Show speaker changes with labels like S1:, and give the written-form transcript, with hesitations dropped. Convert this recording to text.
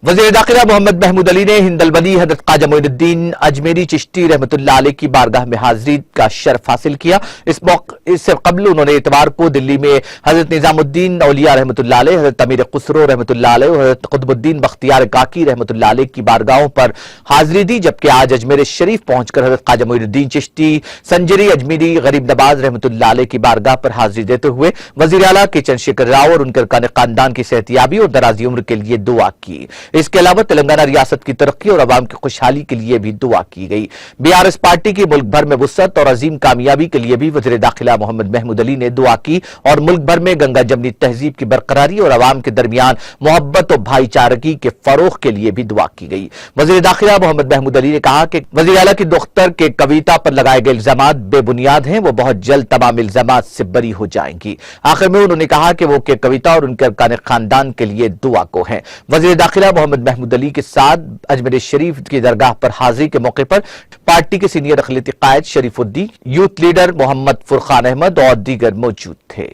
S1: وزیر داخلہ محمد محمود علی نے ہند البلی حضرت خواجہ معین الدین اجمیری چشتی رحمۃ اللہ علیہ کی بارگاہ میں حاضری کا شرف حاصل کیا۔ اس سے قبل انہوں نے اتوار کو دلی میں حضرت نظام الدین اولیاء رحمۃ اللہ علیہ، حضرت امیر خسرو رحمۃ اللہ علیہ اور حضرت قطب الدین بختیار کاکی رحمۃ اللہ علیہ کی بارگاہوں پر حاضری دی، جبکہ آج اجمیر شریف پہنچ کر حضرت خواجہ معین الدین چشتی سنجری اجمیری غریب نواز رحمۃ اللہ علیہ کی بارگاہ پر حاضری دیتے ہوئے وزیر اعلیٰ کے چندر شیکھر راؤ اور ان کے ارکان خاندان کی صحتیابی اور دراز عمر کے لیے دعا کی۔ اس کے علاوہ تلنگانہ ریاست کی ترقی اور عوام کی خوشحالی کے لیے بھی دعا کی گئی۔ BRS پارٹی کی ملک بھر میں وسعت اور عظیم کامیابی کے لیے بھی وزیر داخلہ محمد محمود علی نے دعا کی اور ملک بھر میں گنگا جمنی تہذیب کی برقراری اور عوام کے درمیان محبت و بھائی چارگی کے فروغ کے لیے بھی دعا کی گئی۔ وزیر داخلہ محمد محمود علی نے کہا کہ وزیر اعلیٰ کی دختر کے کویتا پر لگائے گئے الزامات بے بنیاد ہیں، وہ بہت جلد تمام الزامات سے بری ہو جائیں گی۔ آخر میں انہوں نے کہا کہ وہ کہ کویتا اور ان کے ارکان خاندان کے لیے دعا کو ہیں۔ وزیر داخلہ محمد محمود علی کے ساتھ اجمیر شریف کی درگاہ پر حاضری کے موقع پر پارٹی کے سینئر اقلیتی قائد شریف الدین، یوتھ لیڈر محمد فرقان احمد اور دیگر موجود تھے۔